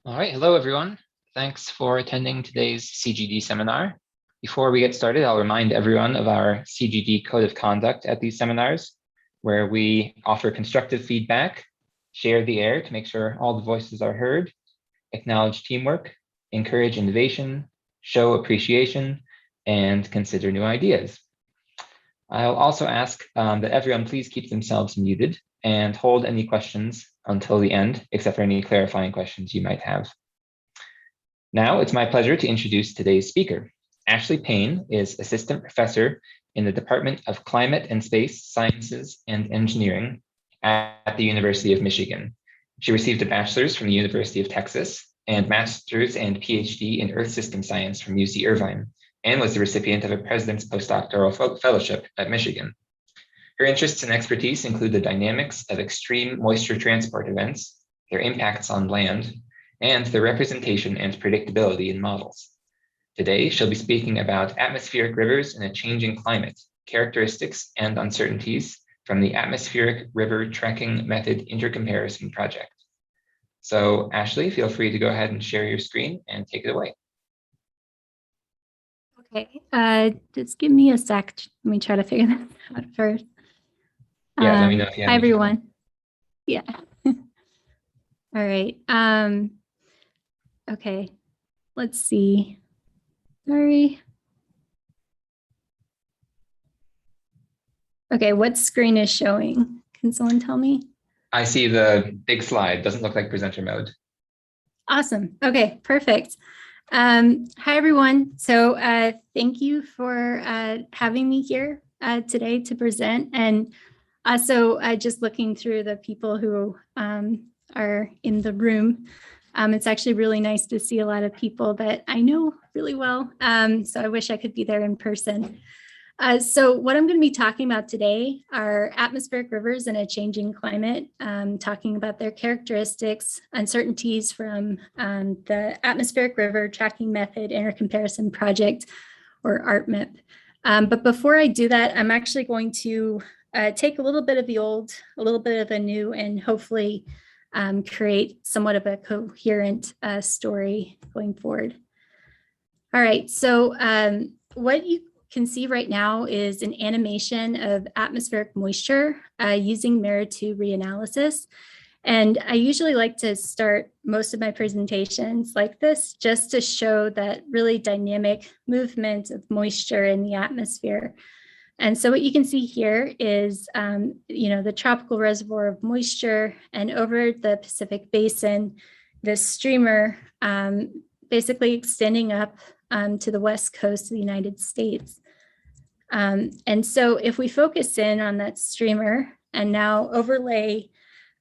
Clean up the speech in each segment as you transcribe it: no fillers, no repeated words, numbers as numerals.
All right, hello everyone. Thanks for attending today's CGD seminar. Before we get started, I'll remind everyone of our CGD code of conduct at these seminars, where we offer constructive feedback, share the air to make sure all the voices are heard, acknowledge teamwork, encourage innovation, show appreciation, and consider new ideas. I'll also ask that everyone please keep themselves muted and hold any questions until the end, except for any clarifying questions you might have. Now it's my pleasure to introduce today's speaker. Ashley Payne is Assistant Professor in the Department of Climate and Space Sciences and Engineering at the University of Michigan. She received a bachelor's from the University of Texas and master's and PhD in Earth System Science from UC Irvine, and was the recipient of a President's Postdoctoral Fellowship at Michigan. Her interests and expertise include the dynamics of extreme moisture transport events, their impacts on land, and their representation and predictability in models. Today, she'll be speaking about atmospheric rivers in a changing climate, characteristics and uncertainties from the Atmospheric River Tracking Method Intercomparison Project. So Ashley, feel free to go ahead and share your screen and take it away. Okay, just give me a sec. Let me try to figure this out first. Yeah, let me know if you have hi, any everyone. Yeah. All right. Okay, let's see. Sorry. Okay, what screen is showing? Can someone tell me? I see the big slide. Doesn't look like presenter mode. Awesome. Okay, perfect. Hi, everyone. So thank you for having me here today to present. And also just looking through the people who are in the room. It's actually really nice to see a lot of people that I know really well. So I wish I could be there in person. So what I'm going to be talking about today are atmospheric rivers in a changing climate, talking about their characteristics, uncertainties from the Atmospheric River Tracking Method Intercomparison Project, or ARTMIP. But before I do that, I'm actually going to take a little bit of the old, a little bit of the new, and hopefully create somewhat of a coherent story going forward. All right, so what you can see right now is an animation of atmospheric moisture using MERIT-2 reanalysis. And I usually like to start most of my presentations like this, just to show that really dynamic movement of moisture in the atmosphere. And so what you can see here is, the tropical reservoir of moisture, and over the Pacific Basin, this streamer basically extending up to the west coast of the United States. And so if we focus in on that streamer and now overlay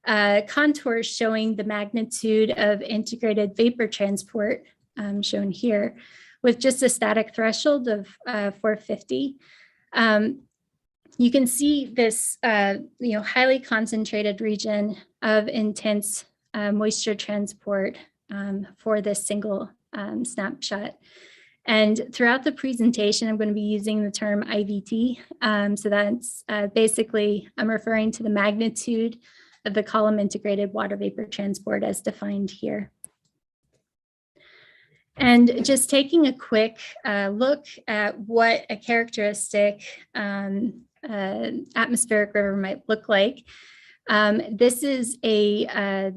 contours showing the magnitude of integrated vapor transport shown here with just a static threshold of 450, you can see this highly concentrated region of intense moisture transport for this single snapshot. And throughout the presentation, I'm going to be using the term IVT. So that's basically, I'm referring to the magnitude of the column integrated water vapor transport as defined here. And just taking a quick look at what a characteristic atmospheric river might look like. This is a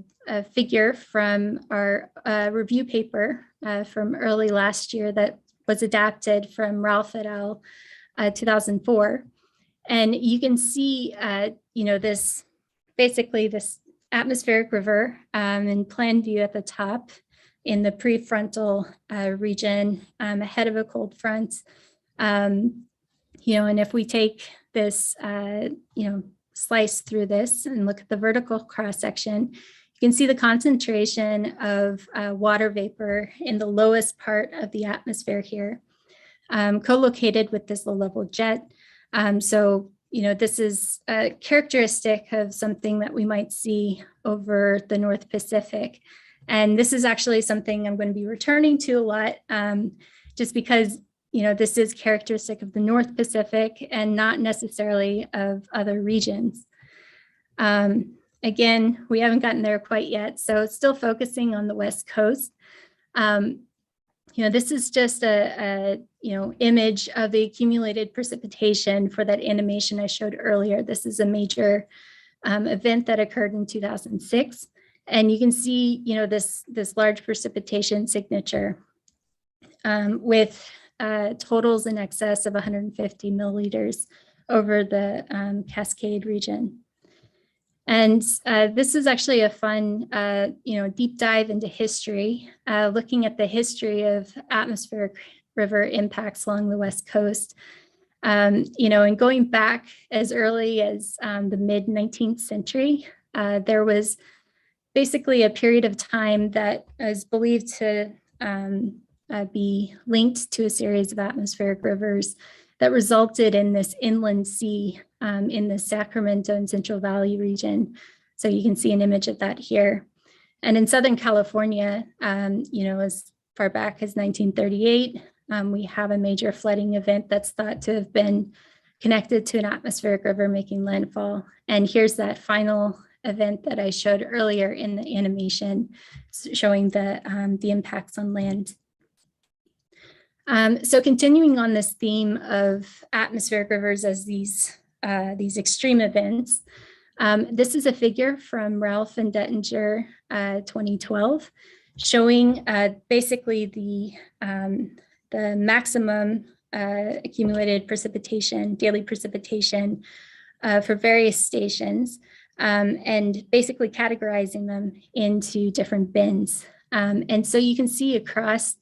figure from our review paper from early last year that was adapted from Ralph et al. 2004. And you can see, this basically this atmospheric river in plan view at the top in the prefrontal region ahead of a cold front. And if we take this, slice through this and look at the vertical cross section, you can see the concentration of water vapor in the lowest part of the atmosphere here, co-located with this low-level jet. So, this is a characteristic of something that we might see over the North Pacific. And this is actually something I'm going to be returning to a lot, just because, this is characteristic of the North Pacific and not necessarily of other regions. again, we haven't gotten there quite yet, so still focusing on the West Coast. This is just a image of the accumulated precipitation for that animation I showed earlier. This is a major event that occurred in 2006. And you can see, this large precipitation signature with totals in excess of 150 milliliters over the Cascade region. And this is actually a fun, deep dive into history, looking at the history of atmospheric river impacts along the West Coast. And going back as early as the mid 19th century, there was basically a period of time that is believed to be linked to a series of atmospheric rivers that resulted in this inland sea in the Sacramento and Central Valley region. So you can see an image of that here. And in Southern California, as far back as 1938, we have a major flooding event that's thought to have been connected to an atmospheric river making landfall. And here's that final event that I showed earlier in the animation, showing the impacts on land. So continuing on this theme of atmospheric rivers as these extreme events, this is a figure from Ralph and Dettinger 2012, showing basically the maximum accumulated precipitation, daily precipitation for various stations, and basically categorizing them into different bins. And so you can see across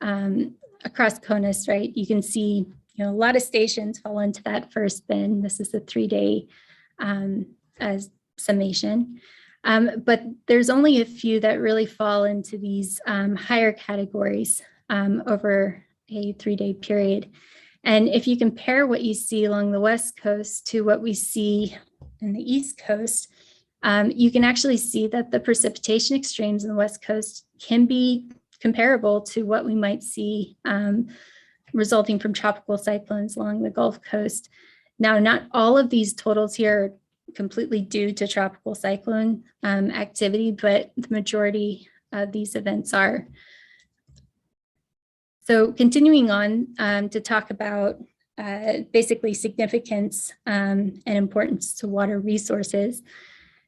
CONUS, right? You can see, a lot of stations fall into that first bin. This is the 3-day summation. But there's only a few that really fall into these higher categories over a 3-day period. And if you compare what you see along the West Coast to what we see in the East Coast, you can actually see that the precipitation extremes in the West Coast can be comparable to what we might see resulting from tropical cyclones along the Gulf Coast. Now, not all of these totals here are completely due to tropical cyclone activity, but the majority of these events are. So continuing on to talk about basically significance and importance to water resources.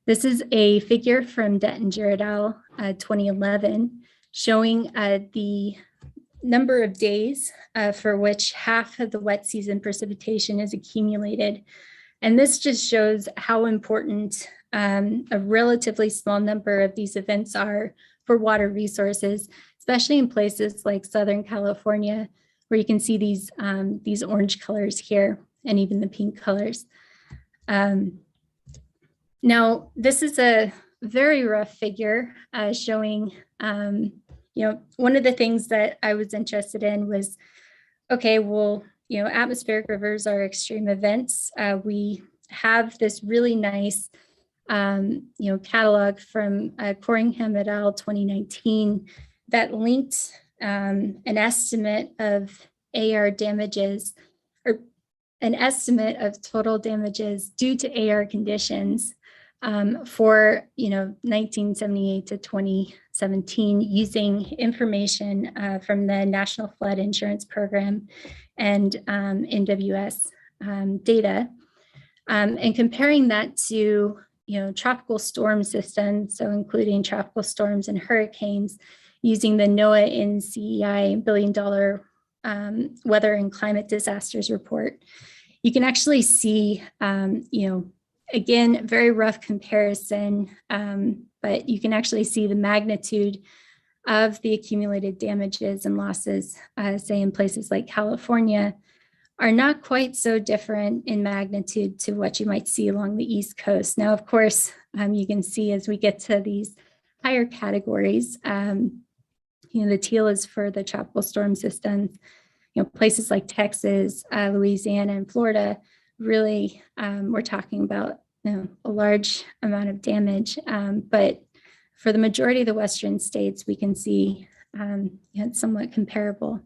This is a figure from Dettinger et al. 2011, showing the number of days for which half of the wet season precipitation is accumulated. And this just shows how important a relatively small number of these events are for water resources, especially in places like Southern California, where you can see these orange colors here and even the pink colors. Now, this is a very rough figure showing, one of the things that I was interested in was, okay, well, atmospheric rivers are extreme events. We have this really nice, catalog from Corringham et al. 2019 that linked an estimate of AR damages, or an estimate of total damages due to AR conditions for 1978 to 2017, using information from the National Flood Insurance Program and NWS data, and comparing that to tropical storm systems, so including tropical storms and hurricanes, using the NOAA NCEI $1 billion weather and climate disasters report. You can actually see, again, very rough comparison, but you can actually see the magnitude of the accumulated damages and losses, say in places like California, are not quite so different in magnitude to what you might see along the East Coast. Now, of course, you can see as we get to these higher categories, the teal is for the tropical storm systems. Places like Texas, Louisiana, and Florida, really, we're talking about a large amount of damage. But for the majority of the Western states, we can see it's somewhat comparable.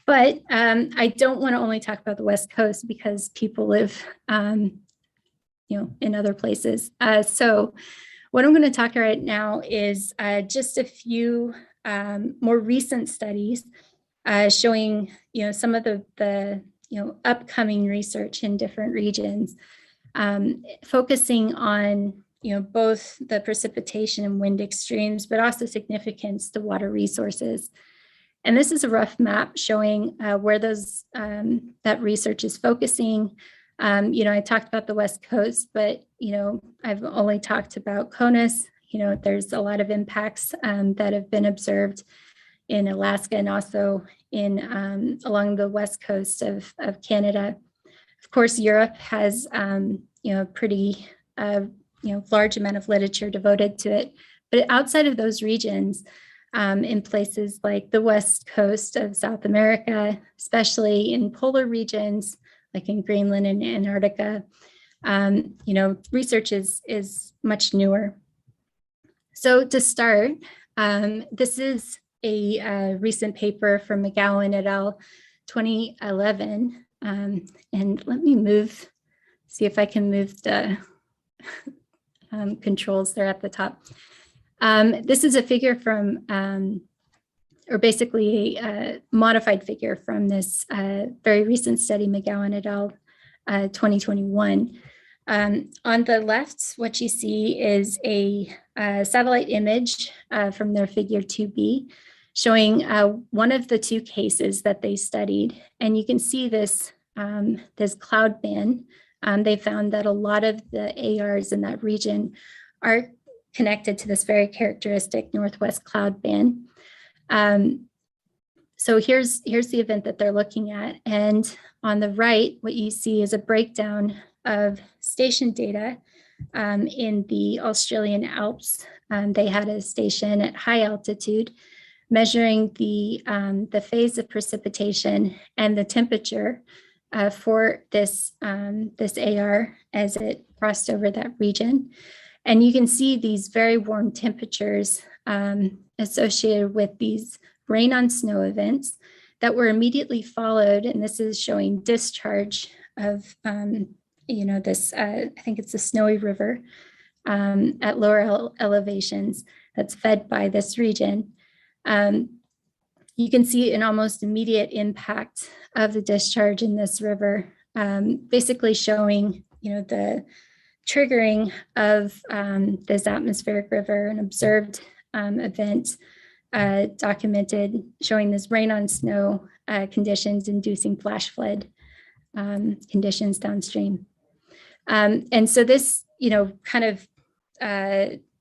But I don't want to only talk about the West Coast, because people live in other places. So what I'm going to talk right now is just a few more recent studies showing, some of the upcoming research in different regions, focusing on, both the precipitation and wind extremes, but also significance to water resources. And this is a rough map showing where that research is focusing. I talked about the West Coast, but, I've only talked about CONUS. There's a lot of impacts that have been observed in Alaska and also in along the West Coast of Canada. Of course, Europe has, pretty, large amount of literature devoted to it. But outside of those regions, in places like the West Coast of South America, especially in polar regions, like in Greenland and Antarctica, research is much newer. So to start, this is a recent paper from McGowan et al. 2011. And let me see if I can move the controls there at the top. This is a figure from, or basically a modified figure from this very recent study, McGowan et al. 2021. On the left, what you see is a satellite image from their figure 2B, showing one of the two cases that they studied. And you can see this, this cloud band. They found that a lot of the ARs in that region are connected to this very characteristic northwest cloud band. So here's the event that they're looking at. And on the right, what you see is a breakdown of station data in the Australian Alps. They had a station at high altitude measuring the phase of precipitation and the temperature for this AR as it crossed over that region. And you can see these very warm temperatures associated with these rain on snow events that were immediately followed. And this is showing discharge of, this, I think it's the Snowy River at lower elevations that's fed by this region. You can see an almost immediate impact of the discharge in this river, basically showing, the triggering of this atmospheric river, an observed event documented showing this rain on snow conditions inducing flash flood conditions downstream. And so this, kind of,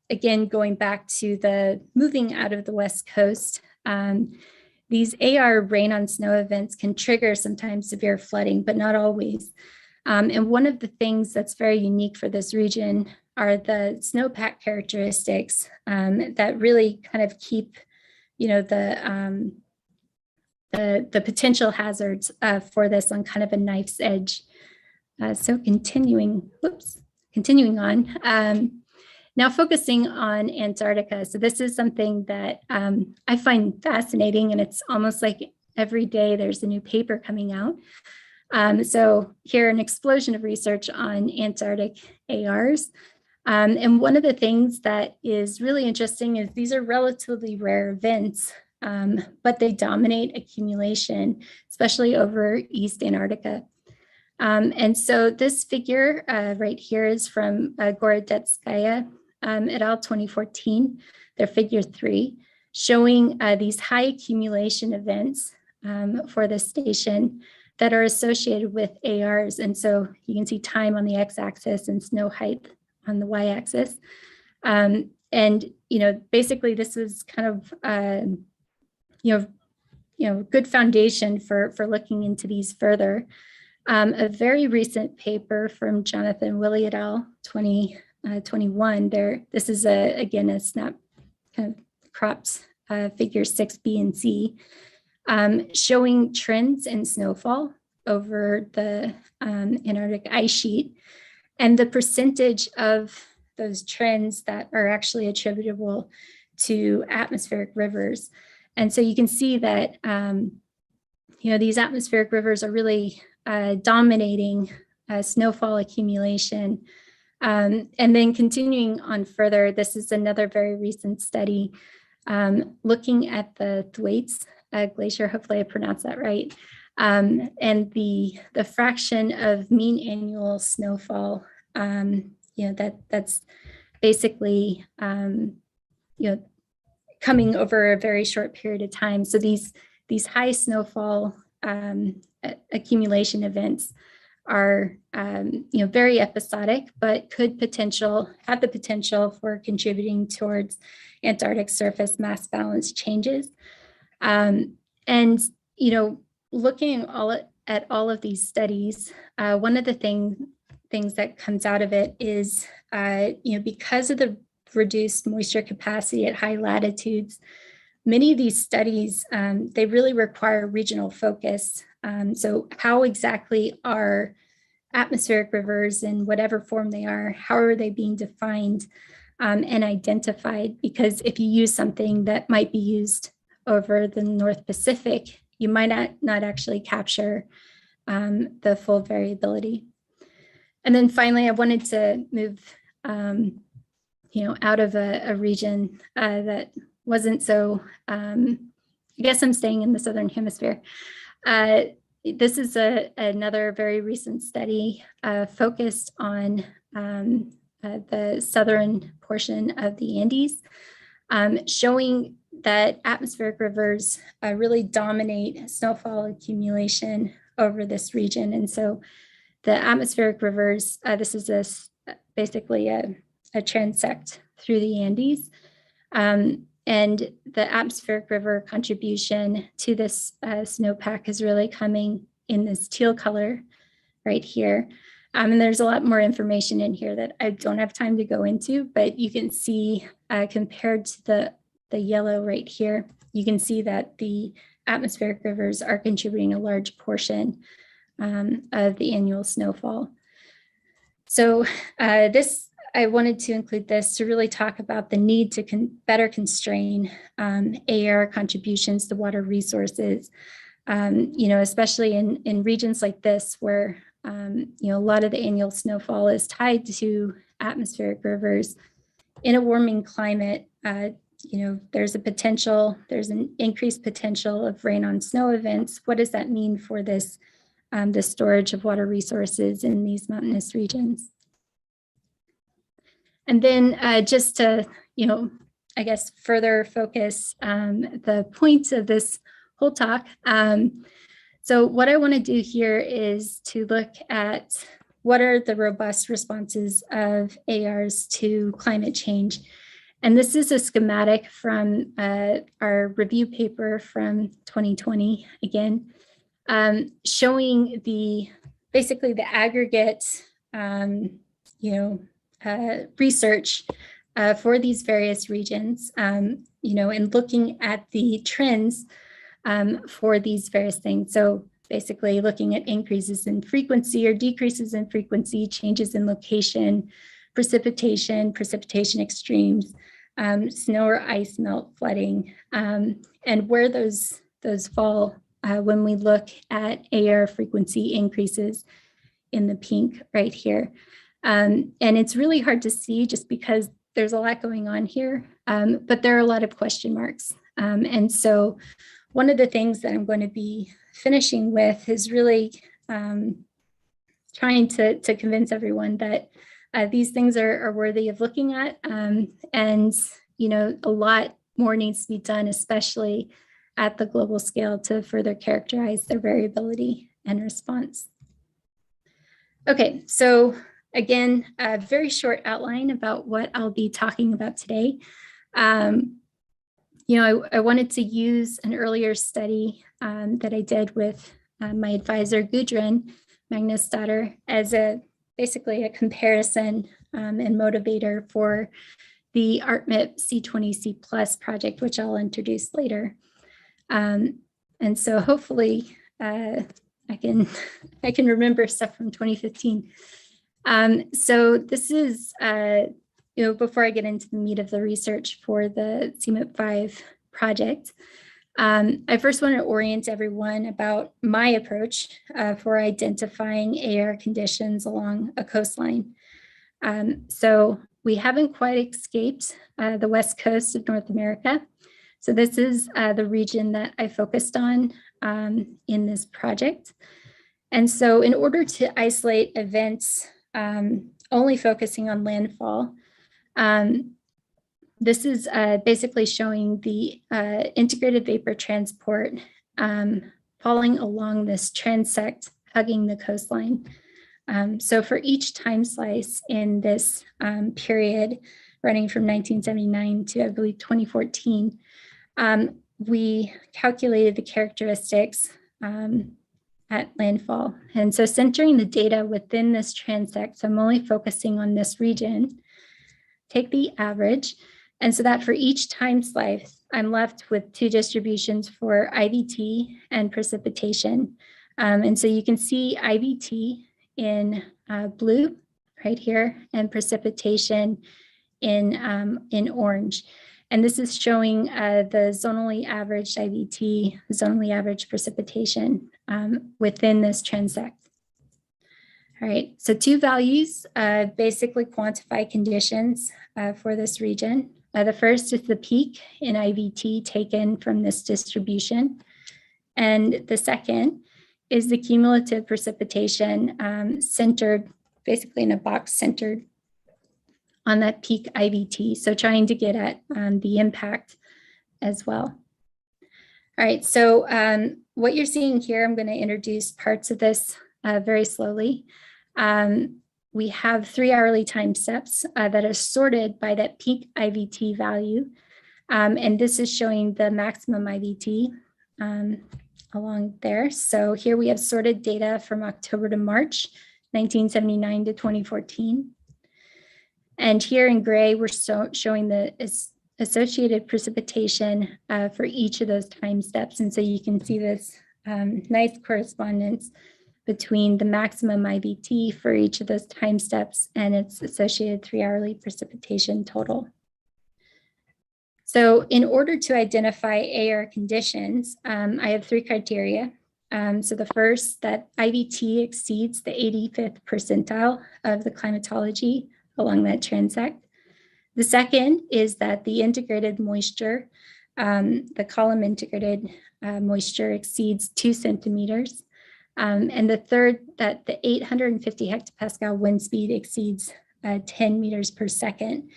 again, going back to the moving out of the West Coast, these AR rain on snow events can trigger sometimes severe flooding, but not always. And one of the things that's very unique for this region are the snowpack characteristics that really kind of keep, the potential hazards for this on kind of a knife's edge. So continuing on. Now focusing on Antarctica. So this is something that I find fascinating, and it's almost like every day there's a new paper coming out. So here, an explosion of research on Antarctic ARs. And one of the things that is really interesting is these are relatively rare events, but they dominate accumulation, especially over East Antarctica. And so this figure right here is from Gorodetskaya et al. 2014, their figure 3, showing these high accumulation events for the station that are associated with ARs. And so you can see time on the x-axis and snow height on the y-axis. And, basically this is kind of, good foundation for looking into these further. A very recent paper from Jonathan Willey et al. 2021. This is again a snap kind of crops figure 6B and C, showing trends in snowfall over the Antarctic ice sheet and the percentage of those trends that are actually attributable to atmospheric rivers. And so you can see that these atmospheric rivers are really dominating snowfall accumulation And then continuing on further, this is another very recent study looking at the Thwaites Glacier, hopefully I pronounced that right, and the fraction of mean annual snowfall, that's basically, coming over a very short period of time. So these high snowfall accumulation events are very episodic, but could have the potential for contributing towards Antarctic surface mass balance changes. And looking at all of these studies, one of the things that comes out of it is because of the reduced moisture capacity at high latitudes, many of these studies, they really require regional focus. So how exactly are atmospheric rivers in whatever form they are, how are they being defined and identified? Because if you use something that might be used over the North Pacific, you might not actually capture the full variability. And then finally, I wanted to move out of a region that wasn't so, I guess I'm staying in the Southern Hemisphere. This is another very recent study focused on the southern portion of the Andes, showing that atmospheric rivers really dominate snowfall accumulation over this region. And so the atmospheric rivers, this is basically a transect through the Andes. And the atmospheric river contribution to this snowpack is really coming in this teal color right here. And there's a lot more information in here that I don't have time to go into, but you can see compared to the yellow right here, you can see that the atmospheric rivers are contributing a large portion of the annual snowfall. So I wanted to include this to really talk about the need to better constrain AR contributions to water resources, especially in regions like this where, a lot of the annual snowfall is tied to atmospheric rivers. In a warming climate, there's an increased potential of rain on snow events. What does that mean for this, the storage of water resources in these mountainous regions? And then just to, I guess, further focus the points of this whole talk. So what I want to do here is to look at what are the robust responses of ARs to climate change. And this is a schematic from our review paper from 2020, again, showing basically the aggregate, research for these various regions, and looking at the trends for these various things. So basically looking at increases in frequency or decreases in frequency, changes in location, precipitation extremes, snow or ice melt, flooding, and where those fall when we look at AR frequency increases in the pink right here. And it's really hard to see just because there's a lot going on here, but there are a lot of question marks. And so one of the things that I'm going to be finishing with is really trying to convince everyone that these things are worthy of looking at. And, a lot more needs to be done, especially at the global scale, to further characterize their variability and response. Okay, so again, a very short outline about what I'll be talking about today. I wanted to use an earlier study that I did with my advisor, Gudrun Magnusdottir, as basically a comparison and motivator for the ArtMIP C20C Plus project, which I'll introduce later. And so hopefully I can remember stuff from 2015. So this is, before I get into the meat of the research for the CMIP-5 project, I first want to orient everyone about my approach for identifying AR conditions along a coastline. So we haven't quite escaped the west coast of North America. So this is the region that I focused on in this project. And so in order to isolate events only focusing on landfall, this is basically showing the integrated vapor transport falling along this transect, hugging the coastline. So for each time slice in this period, running from 1979 to, I believe, 2014, we calculated the characteristics at landfall. And so centering the data within this transect, so I'm only focusing on this region, take the average. And so that for each time slice, I'm left with two distributions for IVT and precipitation. And so you can see IVT in blue right here and precipitation in orange. And this is showing the zonally averaged IVT, zonally averaged precipitation within this transect. All right, so two values basically quantify conditions for this region. The first is the peak in IVT taken from this distribution. And the second is the cumulative precipitation centered, basically in a box centered on that peak IVT. So trying to get at the impact as well. All right, so what you're seeing here, I'm going to introduce parts of this very slowly. We have 3 hourly time steps that are sorted by that peak IVT value. And this is showing the maximum IVT along there. So here we have sorted data from October to March, 1979 to 2014. And here in gray, we're showing the associated precipitation for each of those time steps. And so you can see this nice correspondence between the maximum IVT for each of those time steps and its associated 3 hourly precipitation total. So in order to identify AR conditions, I have 3 criteria. So the first, that IVT exceeds the 85th percentile of the climatology along that transect. The second is that the integrated moisture, the column integrated moisture exceeds 2 centimeters. And the third, that the 850 hectopascal wind speed exceeds 10 meters per second.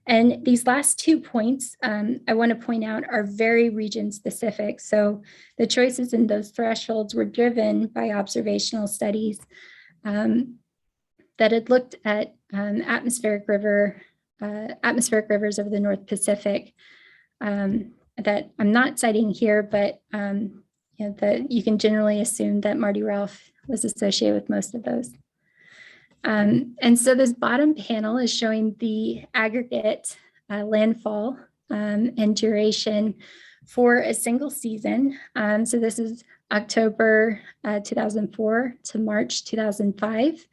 And these last 2 points, I want to point out, are very region specific. So the choices in those thresholds were driven by observational studies that had looked at atmospheric rivers over the North Pacific that I'm not citing here, but you can generally assume that Marty Ralph was associated with most of those. And so this bottom panel is showing the aggregate landfall and duration for a single season. So this is October 2004 to March 2005.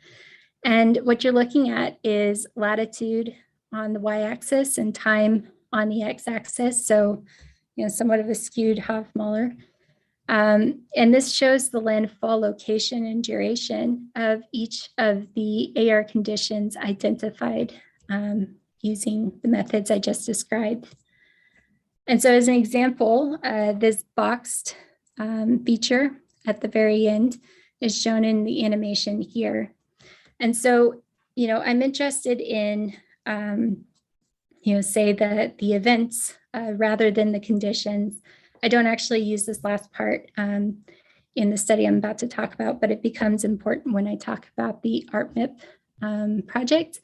And what you're looking at is latitude on the y-axis and time on the x-axis. So, somewhat of a skewed Hofmahler. And this shows the landfall location and duration of each of the AR conditions identified using the methods I just described. And so as an example, this boxed feature at the very end is shown in the animation here. And so, I'm interested in, say that the events rather than the conditions. I don't actually use this last part in the study I'm about to talk about, but it becomes important when I talk about the ARPMIP project.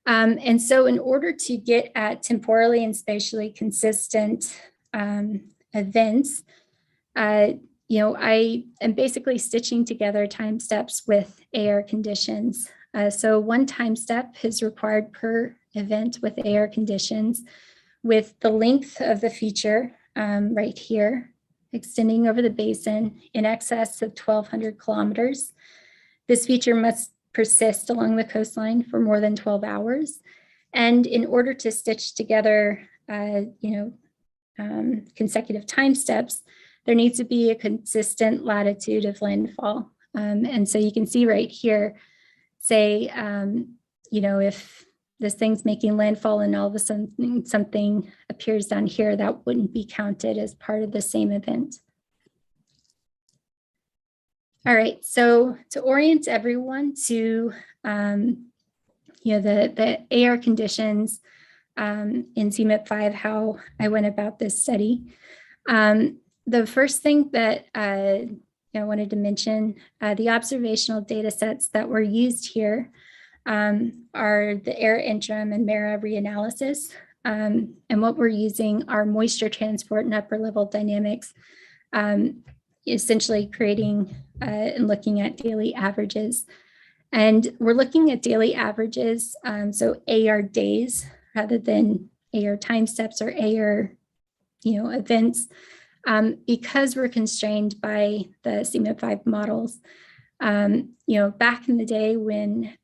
And so in order to get at temporally and spatially consistent events, I am basically stitching together time steps with AR conditions. So 1 time step is required per event with AR conditions, with the length of the feature right here, extending over the basin in excess of 1,200 kilometers. This feature must persist along the coastline for more than 12 hours. And in order to stitch together, consecutive time steps, there needs to be a consistent latitude of landfall. And so you can see right here, say, if this thing's making landfall and all of a sudden something appears down here, that wouldn't be counted as part of the same event. All right, so to orient everyone to the AR conditions in CMIP5, how I went about this study. The first thing that I wanted to mention, the observational data sets that were used here are the air interim and MERA reanalysis. And what we're using are moisture transport and upper level dynamics, essentially creating and looking at daily averages. And we're looking at daily averages, so AR days rather than AR time steps or AR events, because we're constrained by the CMIP5 models. Back in the day when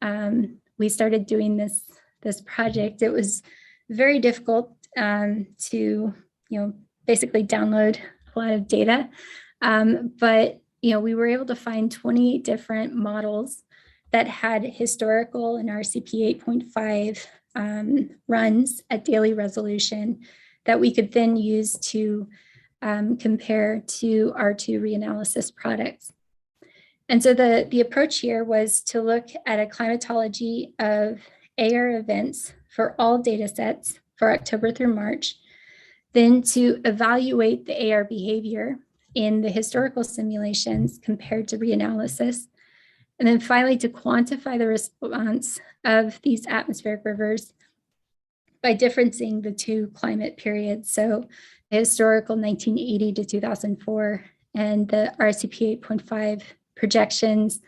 we started doing this project, it was very difficult to basically download a lot of data, but we were able to find 28 different models that had historical and RCP 8.5 runs at daily resolution that we could then use to compare to R2 reanalysis products. And so the approach here was to look at a climatology of AR events for all data sets for October through March, then to evaluate the AR behavior in the historical simulations compared to reanalysis, and then finally to quantify the response of these atmospheric rivers by differencing the two climate periods. So the historical 1980 to 2004 and the RCP 8.5 projections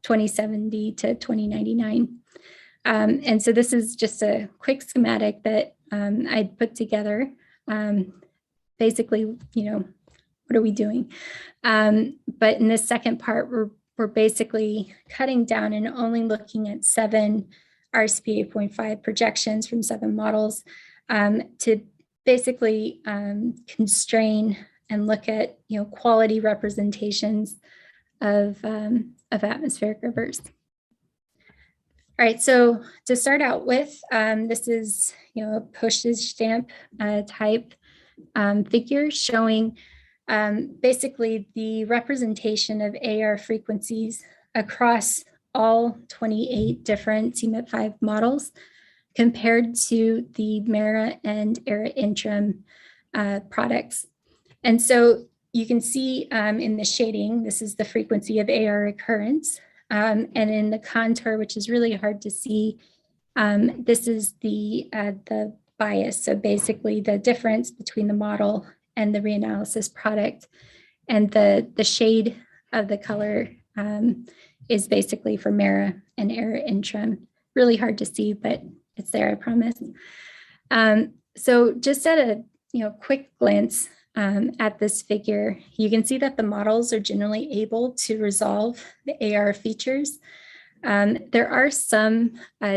2070 to 2099. And so this is just a quick schematic that I'd put together. Basically, what are we doing? But in this second part, we're basically cutting down and only looking at 7 RCP 8.5 projections from 7 models to basically constrain and look at quality representations of atmospheric rivers. All right, so to start out with, this is a postage stamp type figure showing basically the representation of AR frequencies across all 28 different CMIP5 models compared to the MERA and ERA interim products. And so you can see in the shading, this is the frequency of AR occurrence. And in the contour, which is really hard to see, this is the bias. So basically the difference between the model and the reanalysis product, and the shade of the color is basically for MERA and ERA interim. Really hard to see, but it's there, I promise. So just at a quick glance at this figure, you can see that the models are generally able to resolve the AR features. There are some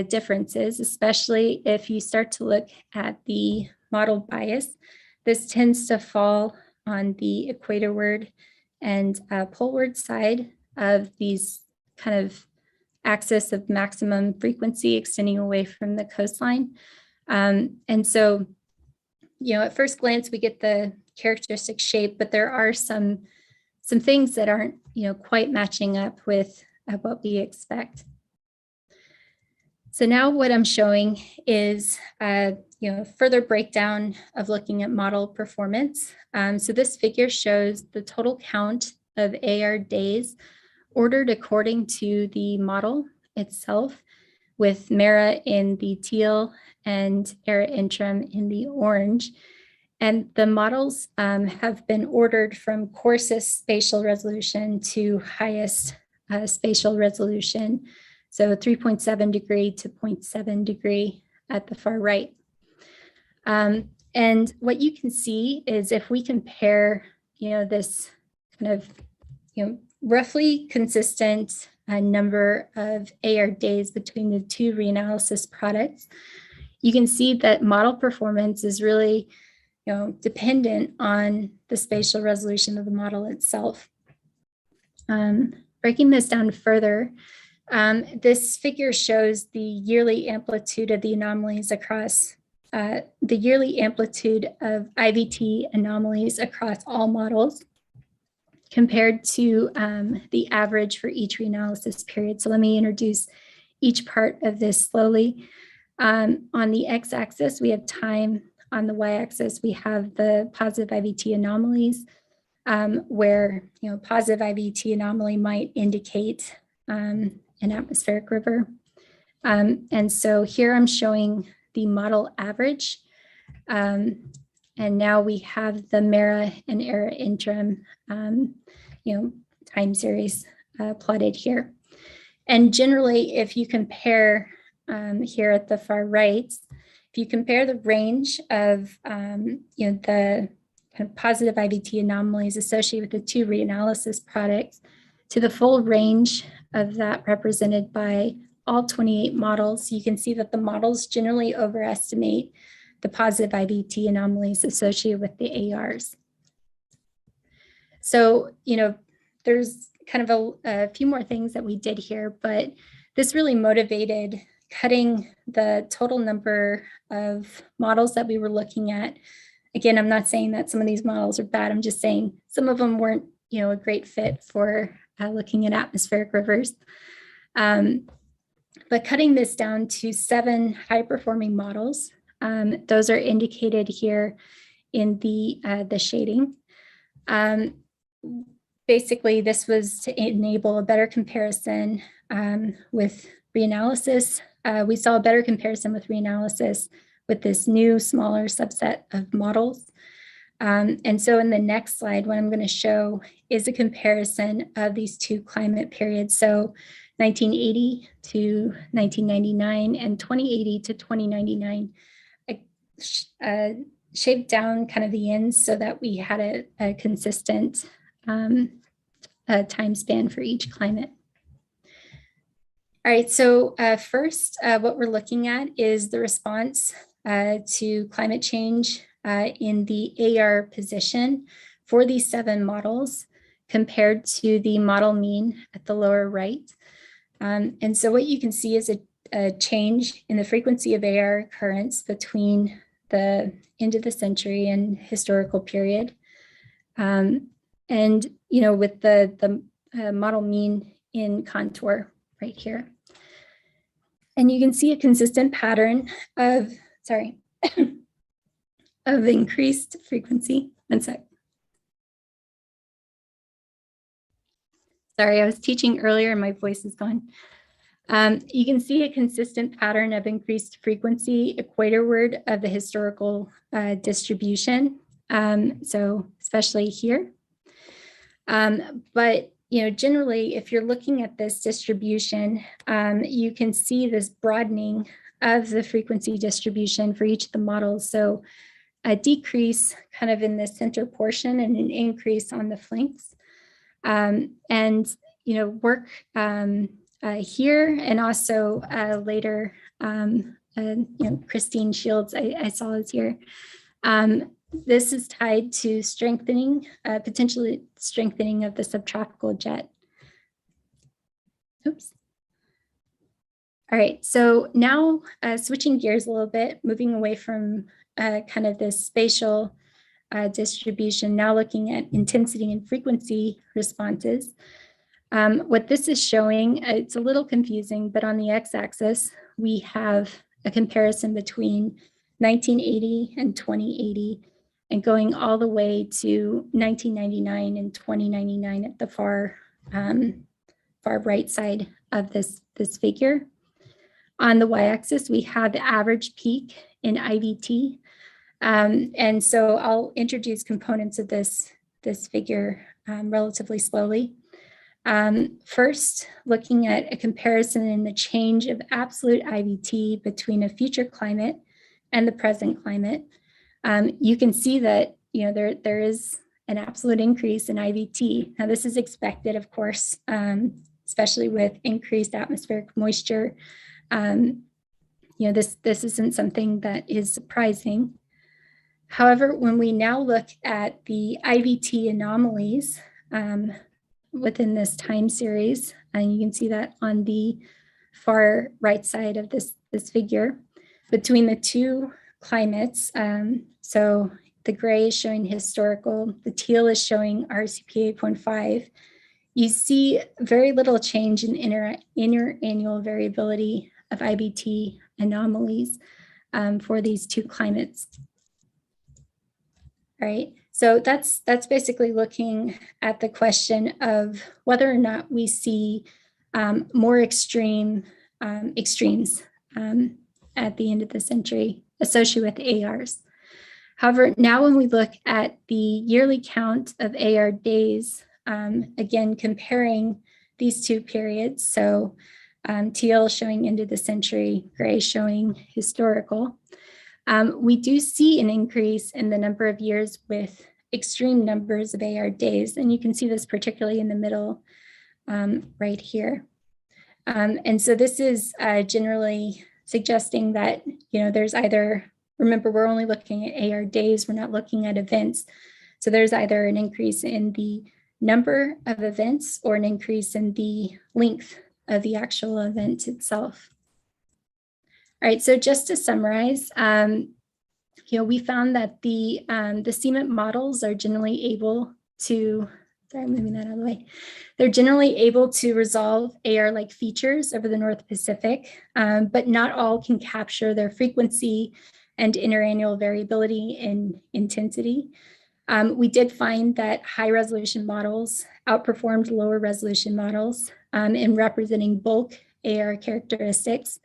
differences, especially if you start to look at the model bias. This tends to fall on the equatorward and poleward side of these kind of axis of maximum frequency extending away from the coastline. And so, at first glance, we get the characteristic shape, but there are some things that aren't, quite matching up with what we expect. So now what I'm showing is further breakdown of looking at model performance. So this figure shows the total count of AR days ordered according to the model itself, with MERA in the teal and ERA interim in the orange. And the models have been ordered from coarsest spatial resolution to highest spatial resolution. So 3.7 degree to 0.7 degree at the far right. And what you can see is if we compare, this kind of, roughly consistent number of AR days between the two reanalysis products, you can see that model performance is really, dependent on the spatial resolution of the model itself. Breaking this down further, This figure shows the yearly amplitude of the anomalies across the yearly amplitude of IVT anomalies across all models compared to the average for each reanalysis period. So let me introduce each part of this slowly. On the x-axis, we have time. On the y-axis, we have the positive IVT anomalies, where positive IVT anomaly might indicate an atmospheric river. And so here I'm showing the model average. And now we have the MERA and ERA interim, time series plotted here. And generally, if you compare here at the far right, if you compare the range of the kind of positive IVT anomalies associated with the two reanalysis products to the full range of that represented by all 28 models, you can see that the models generally overestimate the positive IVT anomalies associated with the ARs. So, there's kind of a few more things that we did here, but this really motivated cutting the total number of models that we were looking at. Again, I'm not saying that some of these models are bad. I'm just saying some of them weren't, a great fit for looking at atmospheric rivers. But cutting this down to 7 high-performing models, those are indicated here in the shading. Basically, this was to enable a better comparison with reanalysis. We saw a better comparison with reanalysis with this new smaller subset of models. And so in the next slide, what I'm going to show is a comparison of these two climate periods. So 1980 to 1999 and 2080 to 2099. I shaved down kind of the ends so that we had a consistent time span for each climate. All right, so first, what we're looking at is the response to climate change in the AR position for these 7 models compared to the model mean at the lower right. And so what you can see is a change in the frequency of AR occurrence between the end of the century and historical period. And, with the model mean in contour right here. And you can see a consistent pattern of, of increased frequency. One sec. Sorry, I was teaching earlier and my voice is gone. You can see a consistent pattern of increased frequency equatorward of the historical distribution. So especially here. But generally, if you're looking at this distribution, you can see this broadening of the frequency distribution for each of the models. So a decrease kind of in the center portion and an increase on the flanks. Work here and also later, Christine Shields, I saw is here. This is tied to strengthening, potentially strengthening of the subtropical jet. Oops. All right, so now switching gears a little bit, moving away from kind of this spatial distribution, now looking at intensity and frequency responses. What this is showing, it's a little confusing, but on the x-axis, we have a comparison between 1980 and 2080, and going all the way to 1999 and 2099 at the far right side of this figure. On the y-axis, we have the average peak in IVT. And so I'll introduce components of this figure relatively slowly. First, looking at a comparison in the change of absolute IVT between a future climate and the present climate. You can see that there is an absolute increase in IVT. Now this is expected, of course, especially with increased atmospheric moisture. This isn't something that is surprising. However, when we now look at the IVT anomalies, within this time series. And you can see that on the far right side of this figure between the two climates. So the gray is showing historical, the teal is showing RCP 8.5. You see very little change in interannual variability of IBT anomalies for these two climates. All right, so that's basically looking at the question of whether or not we see more extremes at the end of the century associated with ARs. However, now when we look at the yearly count of AR days, again, comparing these two periods, so teal showing end of the century, gray showing historical, we do see an increase in the number of years with extreme numbers of AR days. And you can see this particularly in the middle right here. And so this is generally suggesting that, there's either, remember, we're only looking at AR days, we're not looking at events. So there's either an increase in the number of events or an increase in the length of the actual event itself. All right, so just to summarize, we found that the CMIP models are generally able to, sorry, moving that out of the way. They're generally able to resolve AR-like features over the North Pacific, but not all can capture their frequency and interannual variability in intensity. We did find that high resolution models outperformed lower resolution models in representing bulk AR characteristics.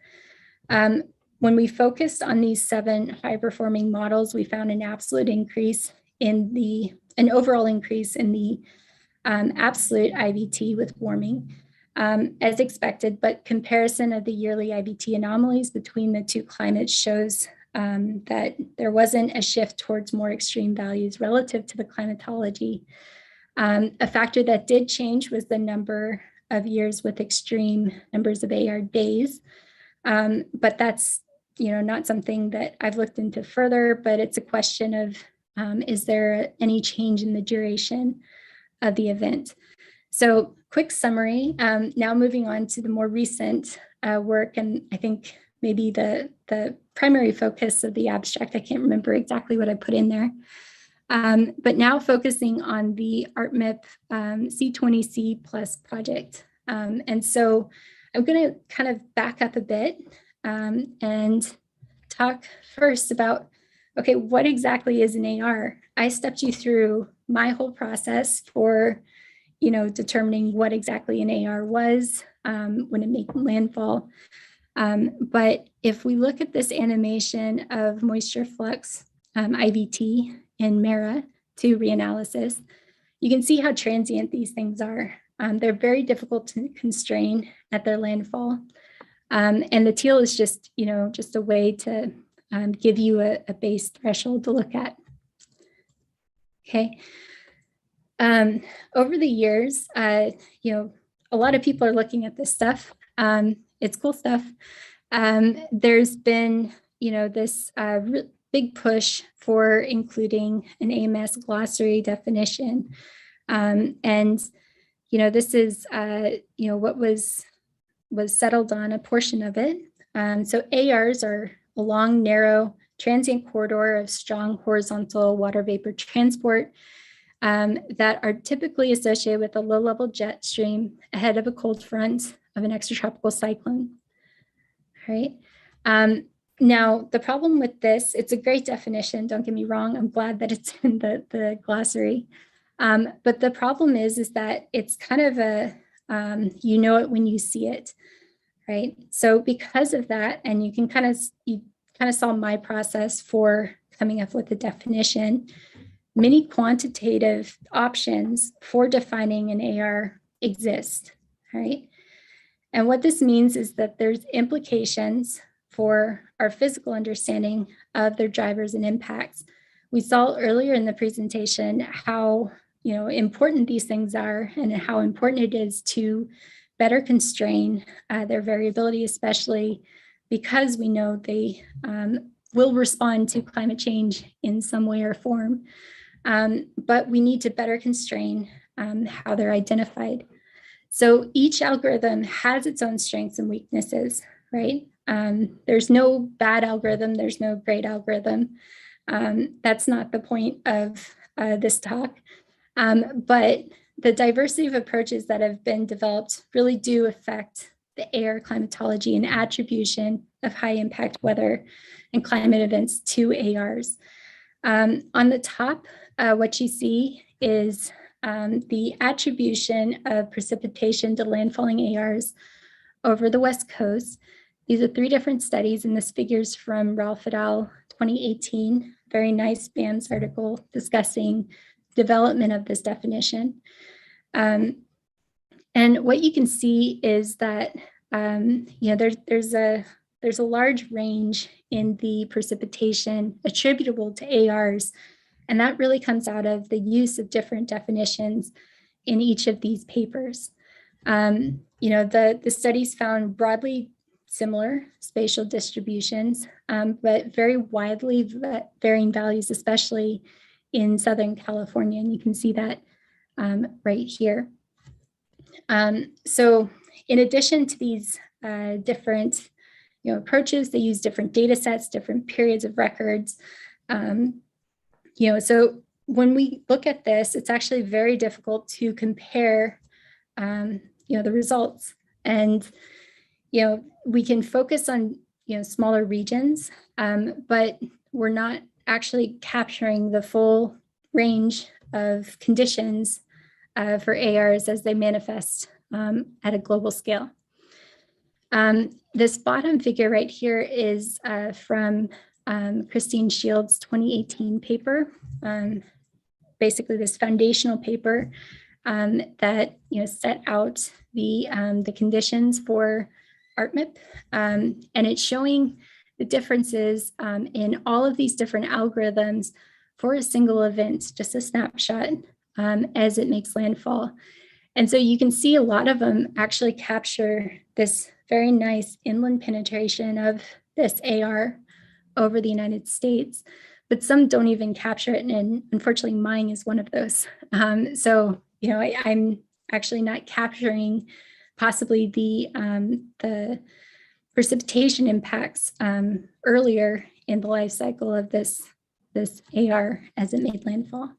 When we focused on these 7 high-performing models, we found an absolute increase in an overall increase in the absolute IVT with warming, as expected, but comparison of the yearly IVT anomalies between the two climates shows that there wasn't a shift towards more extreme values relative to the climatology. A factor that did change was the number of years with extreme numbers of AR days. But that's not something that I've looked into further, but it's a question of, is there any change in the duration of the event? So quick summary, now moving on to the more recent work, and I think maybe the primary focus of the abstract, I can't remember exactly what I put in there, but now focusing on the ArtMIP C20C plus project. And so I'm going to kind of back up a bit and talk first about, okay, what exactly is an AR? I stepped you through my whole process for, determining what exactly an AR was when it made landfall. But if we look at this animation of moisture flux, IVT in MERA to reanalysis, you can see how transient these things are. They're very difficult to constrain at their landfall. And the teal is just, just a way to give you a base threshold to look at. Okay. Over the years, a lot of people are looking at this stuff. It's cool stuff. There's been, this big push for including an AMS glossary definition. And this is, what was settled on, a portion of it. So ARs are a long, narrow, transient corridor of strong horizontal water vapor transport that are typically associated with a low-level jet stream ahead of a cold front of an extratropical cyclone. All right. Now, the problem with this, it's a great definition, don't get me wrong. I'm glad that it's in the glossary. But the problem is that it's kind of a, you know it when you see it, right? So because of that, and you kind of saw my process for coming up with the definition, many quantitative options for defining an AR exist, right? And what this means is that there's implications for our physical understanding of their drivers and impacts. We saw earlier in the presentation how important these things are and how important it is to better constrain their variability, especially because we know they will respond to climate change in some way or form. But we need to better constrain how they're identified. So each algorithm has its own strengths and weaknesses, right? There's no bad algorithm, there's no great algorithm. That's not the point of this talk. But the diversity of approaches that have been developed really do affect the air climatology and attribution of high impact weather and climate events to ARs. On the top, what you see is the attribution of precipitation to landfalling ARs over the West Coast. These are 3 different studies, and this figures from Ralph et al. 2018, very nice BAMS article discussing development of this definition. And what you can see is that there's a large range in the precipitation attributable to ARs, and that really comes out of the use of different definitions in each of these papers. The studies found broadly similar spatial distributions, but very widely varying values, especially in Southern California, and you can see that right here. So in addition to these different approaches, they use different data sets, different periods of records. So when we look at this, it's actually very difficult to compare the results. And we can focus on smaller regions, but we're not actually capturing the full range of conditions for ARs as they manifest at a global scale. This bottom figure right here is from Christine Shields' 2018 paper, basically this foundational paper that set out the conditions for ArtMIP, and it's showing the differences in all of these different algorithms for a single event, just a snapshot as it makes landfall. And so you can see a lot of them actually capture this very nice inland penetration of this AR over the United States, but some don't even capture it. And unfortunately, mine is one of those. I'm actually not capturing possibly the precipitation impacts earlier in the life cycle of this AR as it made landfall.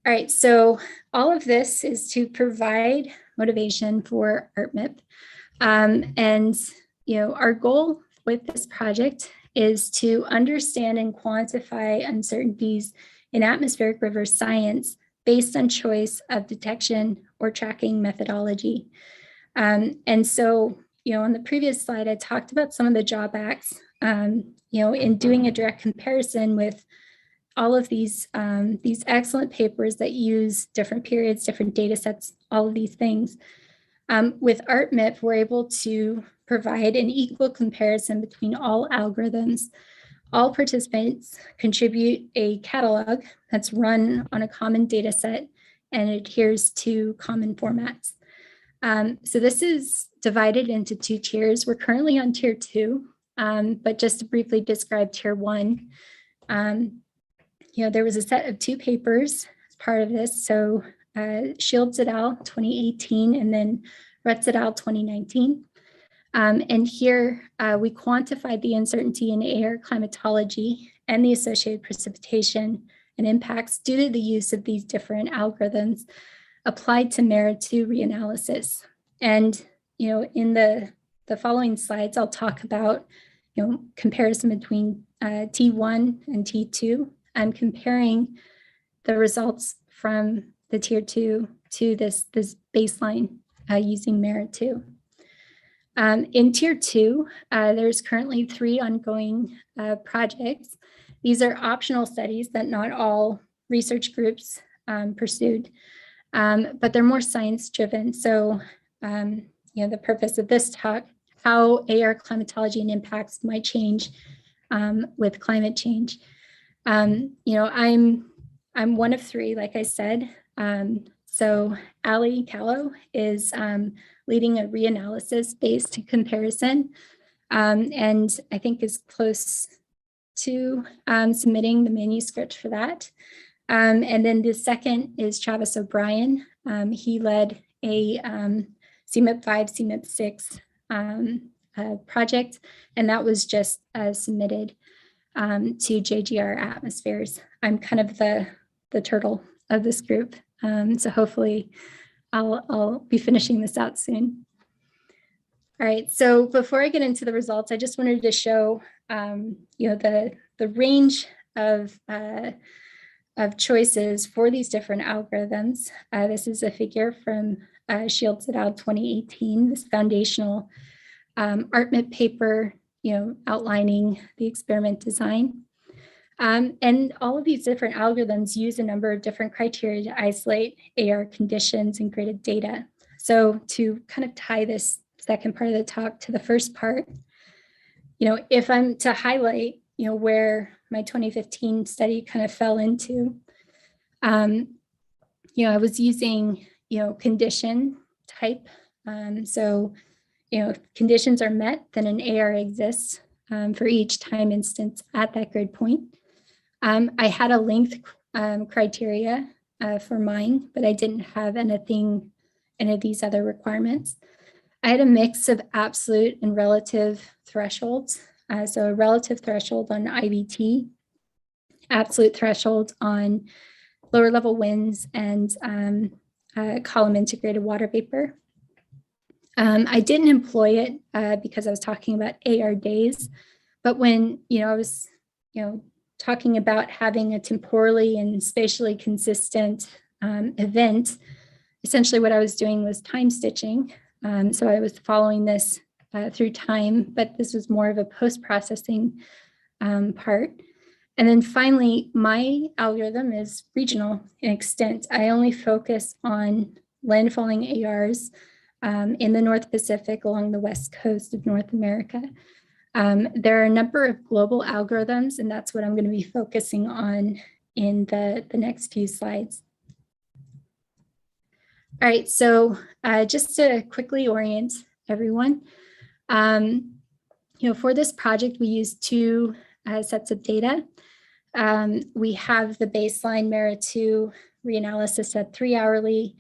All right, so all of this is to provide motivation for ArtMIP. Our goal with this project is to understand and quantify uncertainties in atmospheric river science based on choice of detection or tracking methodology. On the previous slide, I talked about some of the drawbacks, in doing a direct comparison with all of these excellent papers that use different periods, different data sets, all of these things. With ArtMIP, we're able to provide an equal comparison between all algorithms. All participants contribute a catalog that's run on a common data set and adheres to common formats. So this is divided into 2 tiers. We're currently on tier 2, but just to briefly describe tier 1, there was a set of 2 papers as part of this. So Shields et al. 2018 and then Rutz et al. 2019. And here we quantified the uncertainty in air climatology and the associated precipitation and impacts due to the use of these different algorithms applied to MERA2 reanalysis. And in the following slides, I'll talk about comparison between T1 and T2. I'm comparing the results from the tier 2 to this baseline using MERA2. In tier 2, there's currently 3 ongoing projects. These are optional studies that not all research groups pursued, but they're more science driven. So, the purpose of this talk, how AR climatology and impacts might change with climate change. I'm one of 3, like I said. So Ali Callow is leading a reanalysis-based comparison, and I think is close to submitting the manuscript for that. And then the second is Travis O'Brien. He led a CMIP 5, CMIP 6 project, and that was just submitted to JGR Atmospheres. I'm kind of the turtle of this group, so hopefully I'll be finishing this out soon. All right, so before I get into the results, I just wanted to show the range of choices for these different algorithms. This is a figure from Shields et al. 2018, this foundational ARTMIT paper, outlining the experiment design. And all of these different algorithms use a number of different criteria to isolate AR conditions and graded data. So to kind of tie this second part of the talk to the first part, if I'm to highlight, where my 2015 study kind of fell into, I was using, condition type. So, if conditions are met, then an AR exists for each time instance at that grid point. I had a length criteria for mine, but I didn't have any of these other requirements. I had a mix of absolute and relative thresholds. So a relative threshold on IVT, absolute threshold on lower level winds, and column integrated water vapor. I didn't employ it because I was talking about AR days, but when I was talking about having a temporally and spatially consistent event, essentially what I was doing was time stitching. So I was following this through time, but this was more of a post-processing part. And then finally, my algorithm is regional in extent. I only focus on landfalling ARs in the North Pacific along the west coast of North America. There are a number of global algorithms, and that's what I'm going to be focusing on in the next few slides. All right, so just to quickly orient everyone, for this project, we use two sets of data. We have the baseline MERA2 reanalysis at 3 hourly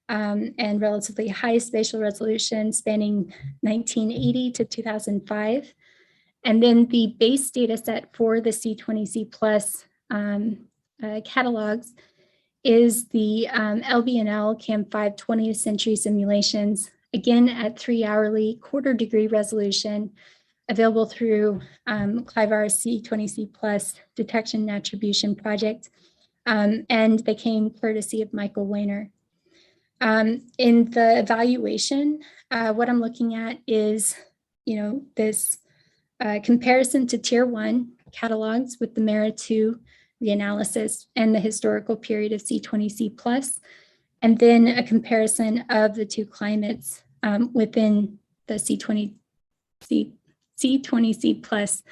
and relatively high spatial resolution spanning 1980 to 2005. And then the base data set for the C20C plus catalogs is the LBNL CAM5 20th century simulations, again at 3 hourly, quarter degree resolution, available through Clivar's C20C plus detection and attribution project. And they came courtesy of Michael Weiner. In the evaluation, what I'm looking at is, this comparison to tier 1 catalogs with the MERA2 reanalysis and the historical period of C20C plus, and then a comparison of the two climates within the C20C plus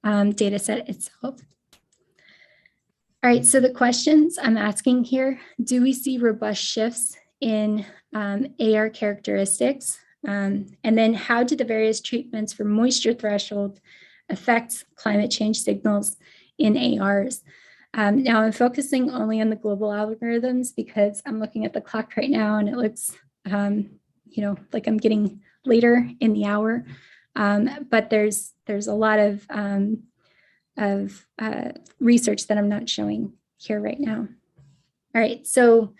data set itself. All right, so the questions I'm asking here: do we see robust shifts in AR characteristics? And then how do the various treatments for moisture threshold affect climate change signals in ARs? Now I'm focusing only on the global algorithms because I'm looking at the clock right now and it looks, like I'm getting later in the hour. But there's a lot of research that I'm not showing here right now. All right, so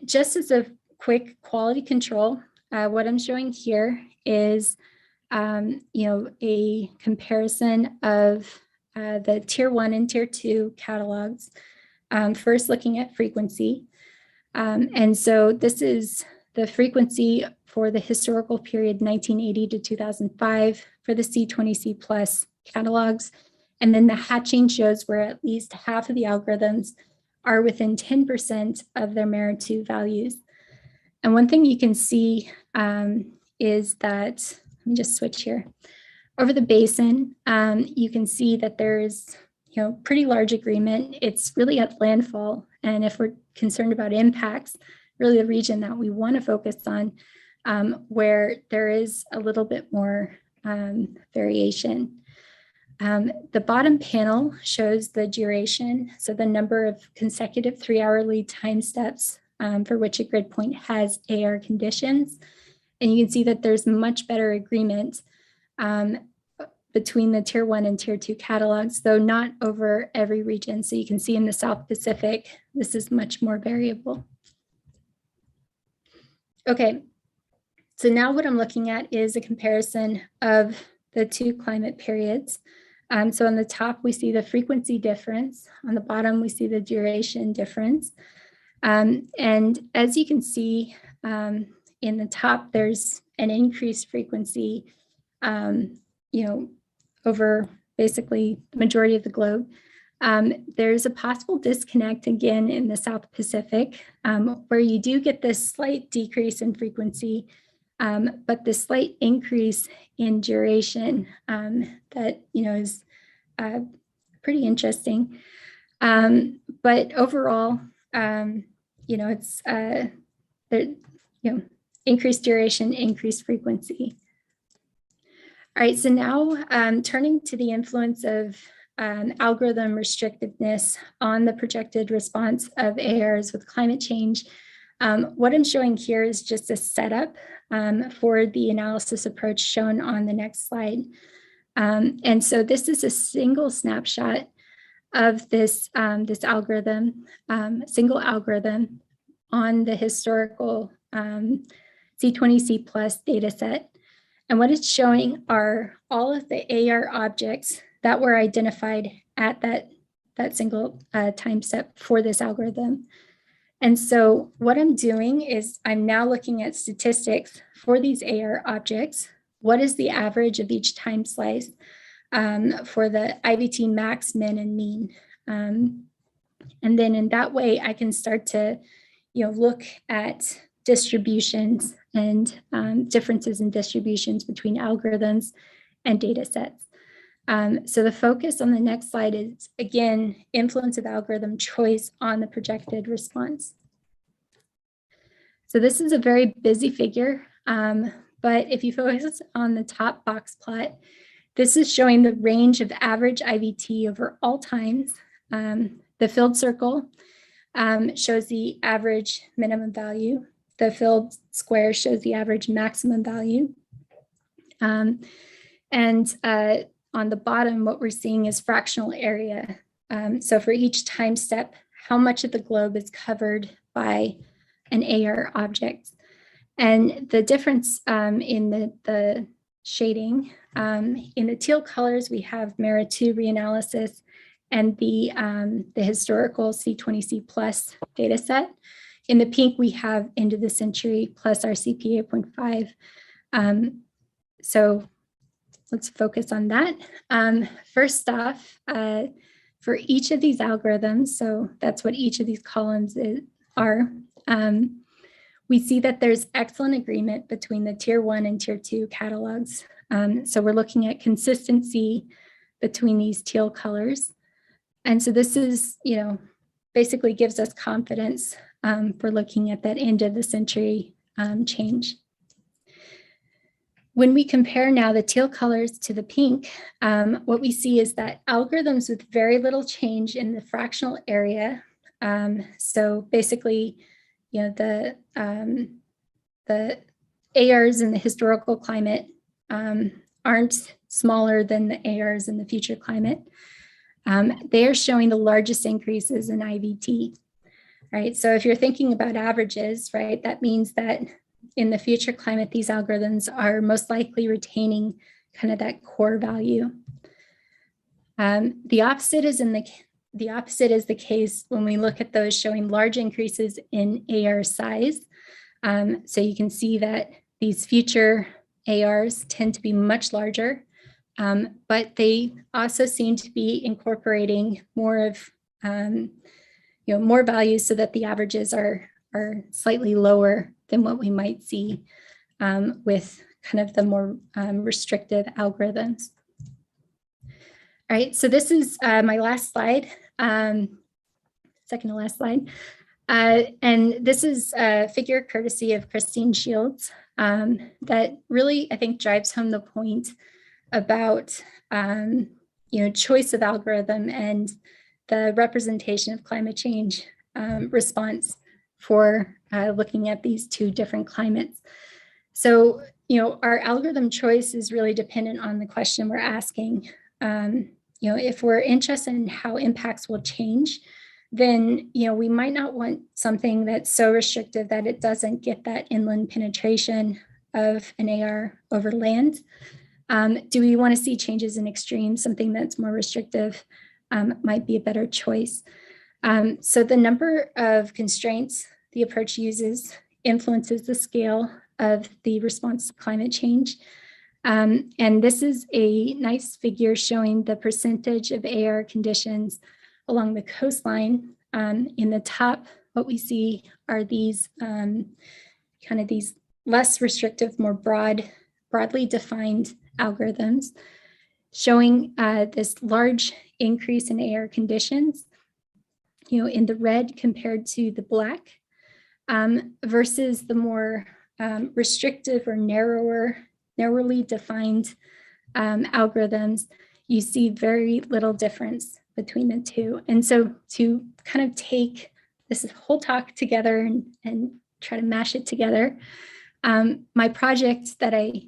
just as a quick quality control, what I'm showing here is, a comparison of the tier 1 and tier 2 catalogs. First looking at frequency. And so this is the frequency for the historical period 1980 to 2005 for the C20C plus catalogs. And then the hatching shows where at least half of the algorithms are within 10% of their MERA2 values. And one thing you can see is that, let me just switch here. Over the basin, you can see that there's pretty large agreement. It's really at landfall. And if we're concerned about impacts, really the region that we want to focus on, where there is a little bit more variation. The bottom panel shows the duration, so the number of consecutive 3-hour lead time steps for which a grid point has AR conditions. And you can see that there's much better agreement between the tier 1 and tier 2 catalogs, though not over every region. So you can see in the South Pacific, this is much more variable. Okay, so now what I'm looking at is a comparison of the 2 climate periods. So on the top, we see the frequency difference. On the bottom, we see the duration difference. And as you can see in the top, there's an increased frequency, over basically the majority of the globe. There's a possible disconnect again in the South Pacific, where you do get this slight decrease in frequency, but the slight increase in duration that is pretty interesting. But overall, it's increased duration, increased frequency. All right, so now turning to the influence of algorithm restrictiveness on the projected response of ARs with climate change. What I'm showing here is just a setup for the analysis approach shown on the next slide. And so this is a single snapshot of this, this algorithm, single algorithm on the historical C20C plus data set. And what it's showing are all of the AR objects that were identified at that single time step for this algorithm. And so what I'm doing is I'm now looking at statistics for these AR objects. What is the average of each time slice for the IVT max, min, and mean? And then in that way, I can start to look at distributions and differences in distributions between algorithms and data sets. So the focus on the next slide is, again, influence of algorithm choice on the projected response. So this is a very busy figure, but if you focus on the top box plot, this is showing the range of average IVT over all times. The filled circle shows the average minimum value. The filled square shows the average maximum value. And on the bottom, what we're seeing is fractional area. So for each time step, how much of the globe is covered by an AR object. And the difference in the shading, in the teal colors, we have MERA2 reanalysis and the historical C20C plus data set. In the pink, we have end of the century plus our CP 8.5. So let's focus on that. First off, for each of these algorithms, so that's what each of these columns are, we see that there's excellent agreement between the tier 1 and tier 2 catalogs. So we're looking at consistency between these teal colors. And so this is, basically gives us confidence for looking at that end of the century change. When we compare now the teal colors to the pink, what we see is that algorithms with very little change in the fractional area, so basically, the ARs in the historical climate aren't smaller than the ARs in the future climate. They are showing the largest increases in IVT, right? So if you're thinking about averages, right, that means that in the future climate, these algorithms are most likely retaining kind of that core value. The opposite is the case when we look at those showing large increases in AR size. So you can see that these future ARs tend to be much larger, but they also seem to be incorporating more of more values so that the averages are slightly lower than what we might see with kind of the more restrictive algorithms. All right, so this is my last slide, second to last slide. And this is a figure courtesy of Christine Shields that really, I think, drives home the point about choice of algorithm and the representation of climate change response for looking at these two different climates. So, our algorithm choice is really dependent on the question we're asking. If we're interested in how impacts will change, then, we might not want something that's so restrictive that it doesn't get that inland penetration of an AR over land. Do we want to see changes in extremes? Something that's more restrictive might be a better choice. So the number of constraints the approach uses influences the scale of the response to climate change. And this is a nice figure showing the percentage of AR conditions along the coastline. In the top, what we see are these these less restrictive, more broadly defined algorithms showing this large increase in AR conditions, in the red compared to the black, versus the more restrictive or narrowly defined algorithms. You see very little difference between the two. And so to kind of take this whole talk together and try to mash it together, my project that I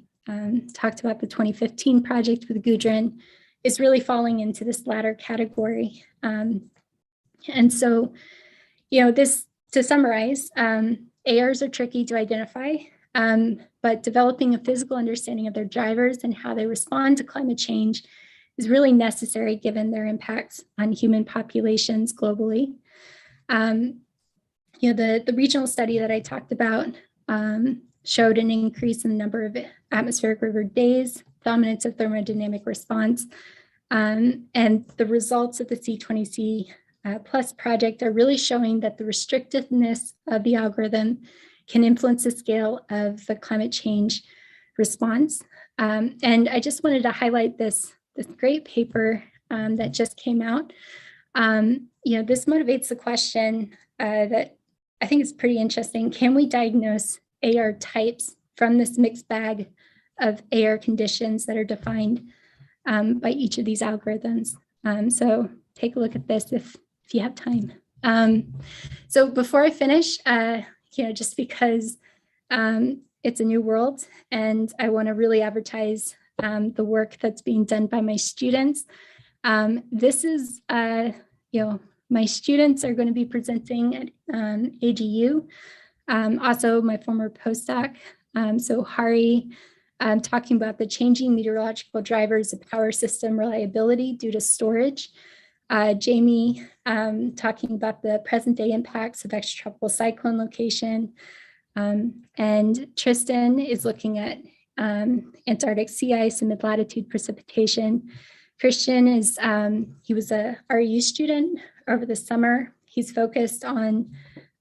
talked about, the 2015 project with Gudrun, is really falling into this latter category. And so, this, to summarize, ARs are tricky to identify, but developing a physical understanding of their drivers and how they respond to climate change is really necessary given their impacts on human populations globally. The regional study that I talked about showed an increase in the number of atmospheric river days, dominance of thermodynamic response, and the results of the C20C Plus project are really showing that the restrictiveness of the algorithm can influence the scale of the climate change response. And I just wanted to highlight this great paper that just came out. This motivates the question that I think is pretty interesting. Can we diagnose AR types from this mixed bag of AR conditions that are defined by each of these algorithms? So take a look at this if you have time. So before I finish, just because it's a new world and I want to really advertise the work that's being done by my students. This is, my students are going to be presenting at AGU. Also my former postdoc, so Hari, talking about the changing meteorological drivers of power system reliability due to storage. Jamie talking about the present day impacts of extratropical cyclone location. And Tristan is looking at Antarctic sea ice and mid-latitude precipitation. Christian is, he was a RU student over the summer. He's focused on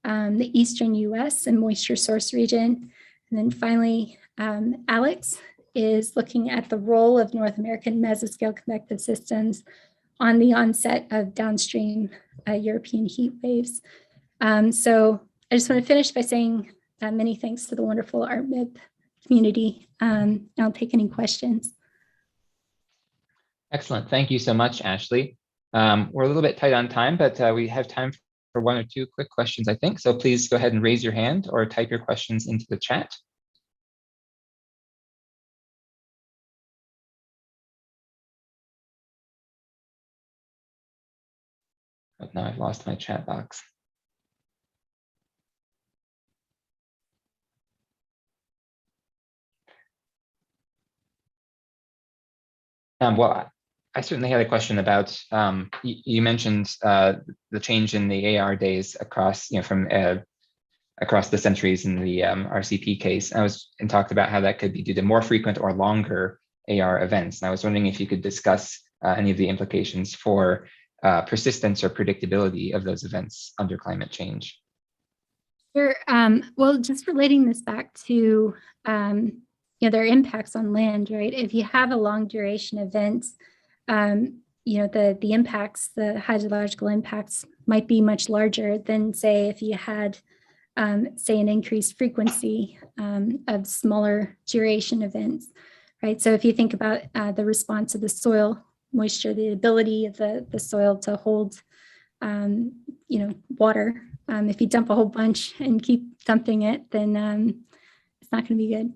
the Eastern US and moisture source region. And then finally, Alex is looking at the role of North American mesoscale convective systems on the onset of downstream European heat waves. So I just want to finish by saying many thanks to the wonderful ArtMib community. I'll take any questions. Excellent. Thank you so much, Ashley. We're a little bit tight on time, but we have time for one or two quick questions, I think. So please go ahead and raise your hand or type your questions into the chat. Oh, now I've lost my chat box. Well, I certainly had a question about, you mentioned the change in the AR days across, from across the centuries in the RCP case. And talked about how that could be due to more frequent or longer AR events. And I was wondering if you could discuss any of the implications for persistence or predictability of those events under climate change. Sure. Well, just relating this back to their impacts on land, right? If you have a long duration event, the impacts, the hydrological impacts might be much larger than, say, if you had, say, an increased frequency of smaller duration events, right? So if you think about the response of the soil moisture, the ability of the soil to hold, water. If you dump a whole bunch and keep dumping it, then it's not going to be good.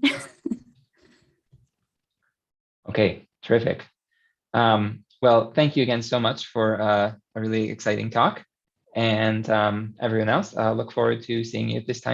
Okay, terrific. Well, thank you again so much for a really exciting talk. And everyone else, look forward to seeing you this time.